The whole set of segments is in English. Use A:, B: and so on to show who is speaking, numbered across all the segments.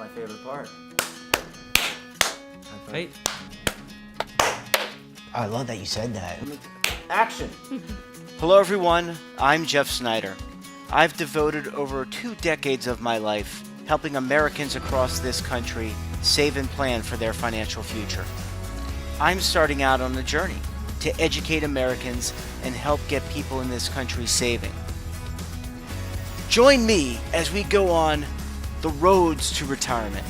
A: my favorite part.
B: Hey.
C: I love that you said that.
A: Action.
D: Hello everyone, I'm Jeff Snyder. I've devoted over 2 decades of my life helping Americans across this country save and plan for their financial future. I'm starting out on a journey to educate Americans and help get people in this country saving. Join me as we go on the roads to retirement.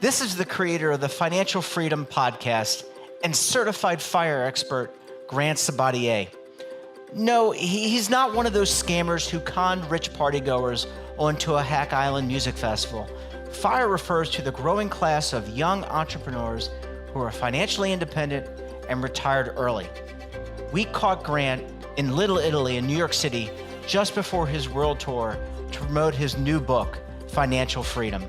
C: This is the creator of the Financial Freedom Podcast and certified fire expert, Grant Sabatier. No, he's not one of those scammers who conned rich partygoers onto a Hack Island music festival. FIRE refers to the growing class of young entrepreneurs who are financially independent and retired early. We caught Grant in Little Italy in New York City just before his world tour to promote his new book, Financial Freedom.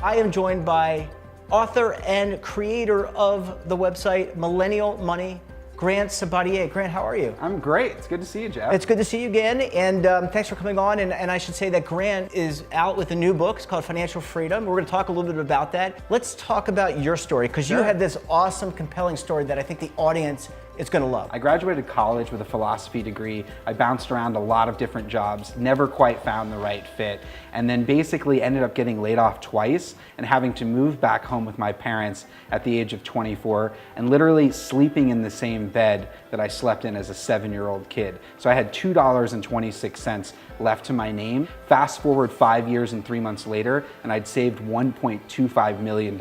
C: I am joined by author and creator of the website Millennial Money, Grant Sabatier. Grant, how are you?
E: I'm great. It's good to see you, Jeff.
C: It's good to see you again, and thanks for coming on. And I should say that Grant is out with a new book. It's called Financial Freedom. We're going to talk a little bit about that. Let's talk about your story, because you had this awesome, compelling story that I think the audience is going to love.
E: I graduated college with a philosophy degree. I bounced around a lot of different jobs, never quite found the right fit, and then basically ended up getting laid off twice and having to move back home with my parents at the age of 24 and literally sleeping in the same bed that I slept in as a 7-year-old kid. So I had $2.26 left to my name. Fast forward 5 years and 3 months later, and I'd saved $1.25 million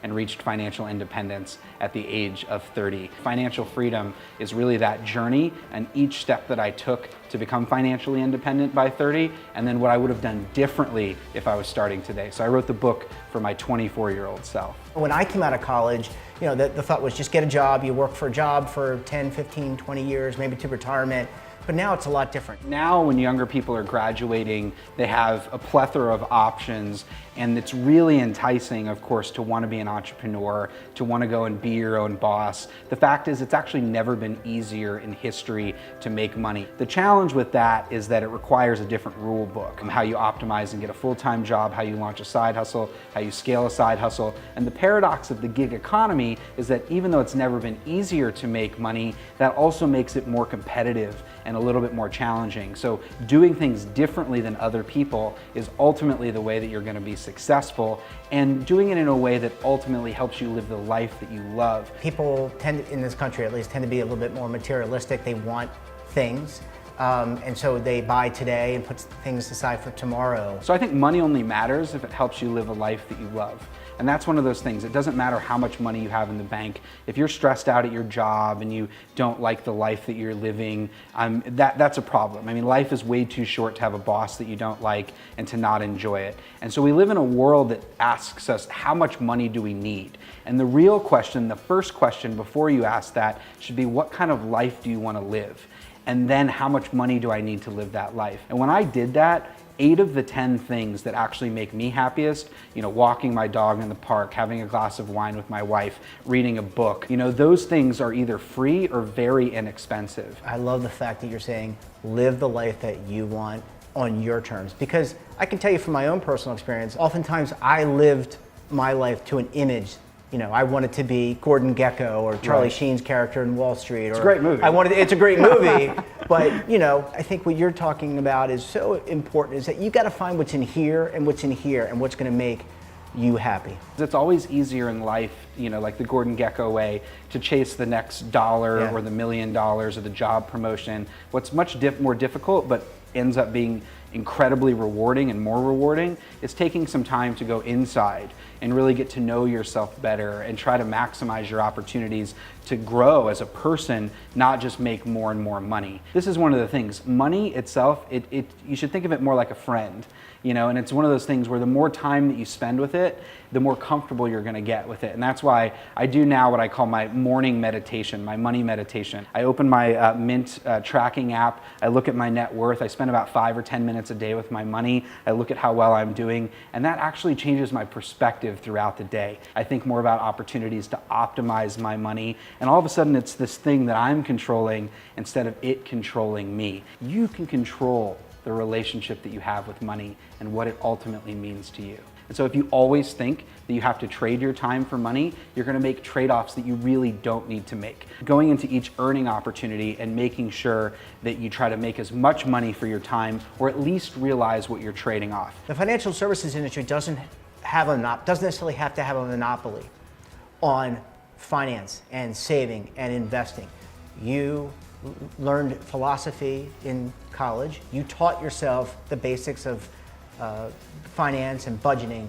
E: and reached financial independence at the age of 30. Financial freedom is really that journey and each step that I took to become financially independent by 30, and then what I would have done differently if I was starting today. So I wrote the book for my 24-year-old self.
C: When I came out of college, you know, the thought was just get a job, you work for a job for 10, 15, 20 years, maybe to retirement. But now it's a lot different.
E: Now when younger people are graduating, they have a plethora of options, and it's really enticing, of course, to want to be an entrepreneur, to want to go and be your own boss. The fact is, it's actually never been easier in history to make money. The challenge with that is that it requires a different rule book. How you optimize and get a full-time job, how you launch a side hustle, how you scale a side hustle. And the paradox of the gig economy is that even though it's never been easier to make money, that also makes it more competitive and a little bit more challenging. So doing things differently than other people is ultimately the way that you're going to be successful, and doing it in a way that ultimately helps you live the life that you love.
C: People tend, in this country at least, tend to be a little bit more materialistic. They want things. And so they buy today and put things aside for tomorrow.
E: So I think money only matters if it helps you live a life that you love. And that's one of those things. It doesn't matter how much money you have in the bank. If you're stressed out at your job and you don't like the life that you're living, that's a problem. I mean, life is way too short to have a boss that you don't like and to not enjoy it. And so we live in a world that asks us, how much money do we need? And the real question, the first question before you ask that, should be, what kind of life do you want to live? And then how much money do I need to live that life? And when I did that, 8 of the 10 things that actually make me happiest, you know, walking my dog in the park, having a glass of wine with my wife, reading a book, you know, those things are either free or very inexpensive.
C: I love the fact that you're saying live the life that you want on your terms, because I can tell you from my own personal experience, oftentimes I lived my life to an image. You know, I wanted to be Gordon Gekko or Charlie Sheen's character in Wall Street.
E: It's a great movie.
C: It's a great movie, but you know, I think what you're talking about is so important, is that you got to find what's in here and what's in here and what's going to make you happy.
E: It's always easier in life, you know, like the Gordon Gekko way, to chase the next dollar or the $1 million or the job promotion. What's much more difficult, but ends up being incredibly rewarding and more rewarding, is taking some time to go inside and really get to know yourself better and try to maximize your opportunities to grow as a person, not just make more and more money. This is one of the things. Money itself, you should think of it more like a friend, you know, and it's one of those things where the more time that you spend with it, the more comfortable you're gonna get with it. And that's why I do now what I call my morning meditation, my money meditation. I open my Mint tracking app, I look at my net worth, I spend about 5 or 10 minutes a day with my money, I look at how well I'm doing, and that actually changes my perspective throughout the day. I think more about opportunities to optimize my money, and all of a sudden it's this thing that I'm controlling instead of it controlling me. You can control the relationship that you have with money and what it ultimately means to you. And so if you always think that you have to trade your time for money, you're gonna make trade-offs that you really don't need to make. Going into each earning opportunity and making sure that you try to make as much money for your time, or at least realize what you're trading off.
A: The financial services industry doesn't necessarily have to have a monopoly on finance and saving and investing. You learned philosophy in college. You taught yourself the basics of finance and budgeting.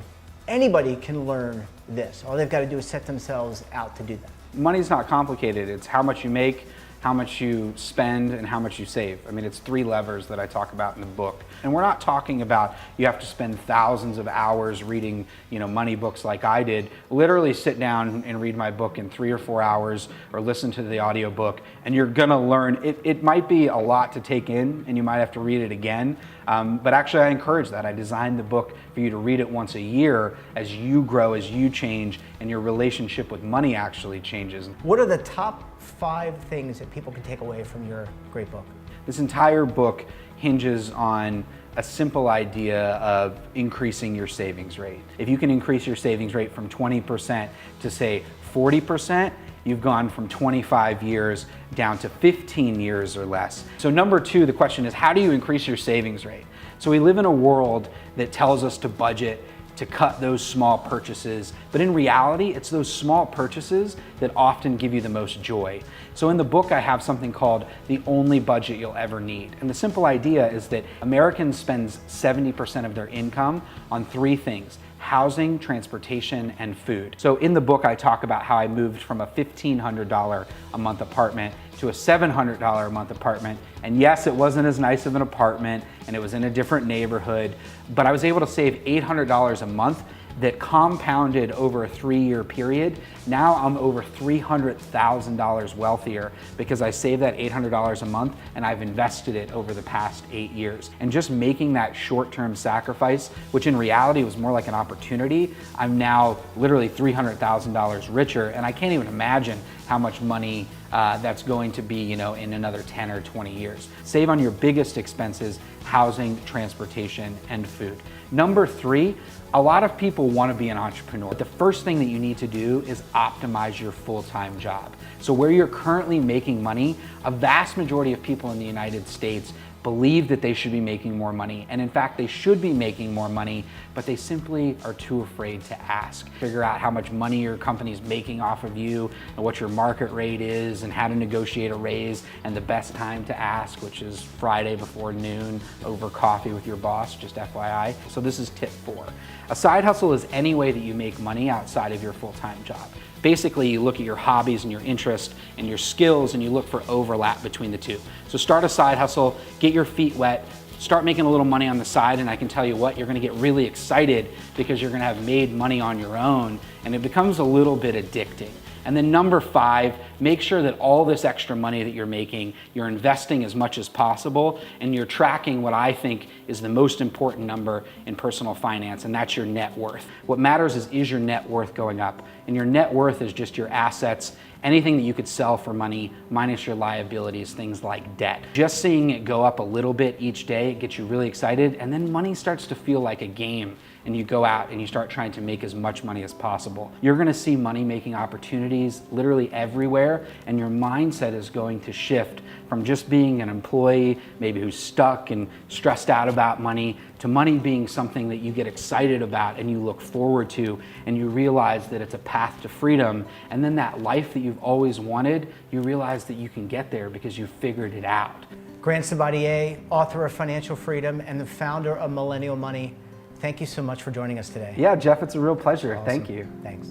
A: Anybody can learn this. All they've got to do is set themselves out to do that.
E: Money's not complicated. It's how much you make, how much you spend, and how much you save. I mean, it's 3 levers that I talk about in the book. And we're not talking about you have to spend thousands of hours reading, money books like I did. Literally sit down and read my book in 3 or 4 hours, or listen to the audiobook, and you're gonna learn. It might be a lot to take in, and you might have to read it again, but actually I encourage that. I designed the book for you to read it once a year as you grow, as you change, and your relationship with money actually changes.
A: What are the top 5 things that people can take away from your great book?
E: This entire book hinges on a simple idea of increasing your savings rate. If you can increase your savings rate from 20% to say 40%, you've gone from 25 years down to 15 years or less. So number 2, the question is, how do you increase your savings rate? So we live in a world that tells us to budget, to cut those small purchases, but in reality, it's those small purchases that often give you the most joy. So in the book, I have something called The Only Budget You'll Ever Need. And the simple idea is that Americans spend 70% of their income on 3 things: housing, transportation, and food. So in the book, I talk about how I moved from a $1,500 a month apartment to a $700 a month apartment. And yes, it wasn't as nice of an apartment, and it was in a different neighborhood, but I was able to save $800 a month that compounded over a 3-year period. Now I'm over $300,000 wealthier because I saved that $800 a month and I've invested it over the past 8 years. And just making that short-term sacrifice, which in reality was more like an opportunity, I'm now literally $300,000 richer, and I can't even imagine how much money that's going to be, in another 10 or 20 years. Save on your biggest expenses: housing, transportation, and food. Number 3, a lot of people want to be an entrepreneur. The first thing that you need to do is optimize your full-time job. So where you're currently making money, a vast majority of people in the United States believe that they should be making more money. And in fact, they should be making more money, but they simply are too afraid to ask. Figure out how much money your company's making off of you, and what your market rate is, and how to negotiate a raise, and the best time to ask, which is Friday before noon over coffee with your boss, just FYI. So this is tip 4. A side hustle is any way that you make money outside of your full-time job. Basically, you look at your hobbies and your interests and your skills, and you look for overlap between the 2. So start a side hustle, get your feet wet, start making a little money on the side, and I can tell you what, you're gonna get really excited because you're gonna have made money on your own, and it becomes a little bit addicting. And then number 5, make sure that all this extra money that you're making, you're investing as much as possible, and you're tracking what I think is the most important number in personal finance, and that's your net worth. What matters is your net worth going up? And your net worth is just your assets, anything that you could sell for money minus your liabilities, things like debt. Just seeing it go up a little bit each day, it gets you really excited, and then money starts to feel like a game, and you go out and you start trying to make as much money as possible. You're gonna see money-making opportunities literally everywhere, and your mindset is going to shift from just being an employee, maybe who's stuck and stressed out about money, to money being something that you get excited about and you look forward to, and you realize that it's a path to freedom. And then that life that you've always wanted, you realize that you can get there because you figured it out.
A: Grant Sabatier, author of Financial Freedom and the founder of Millennial Money. Thank you so much for joining us today.
E: Yeah, Jeff, it's a real pleasure.
A: Awesome.
E: Thank you.
A: Thanks.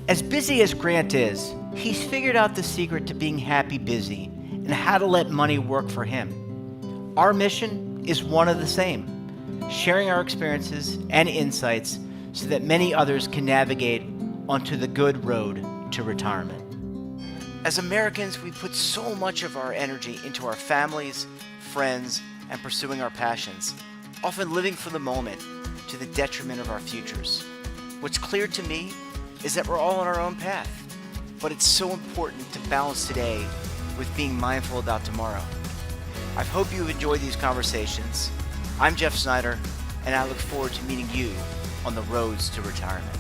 C: As busy as Grant is, he's figured out the secret to being happy busy and how to let money work for him. Our mission is one of the same: sharing our experiences and insights so that many others can navigate onto the good road to retirement. As Americans, we put so much of our energy into our families, friends, and pursuing our passions, often living for the moment to the detriment of our futures. What's clear to me is that we're all on our own path, but it's so important to balance today with being mindful about tomorrow.
D: I hope you enjoy these conversations. I'm Jeff Snyder, and I look forward to meeting you on the roads to retirement.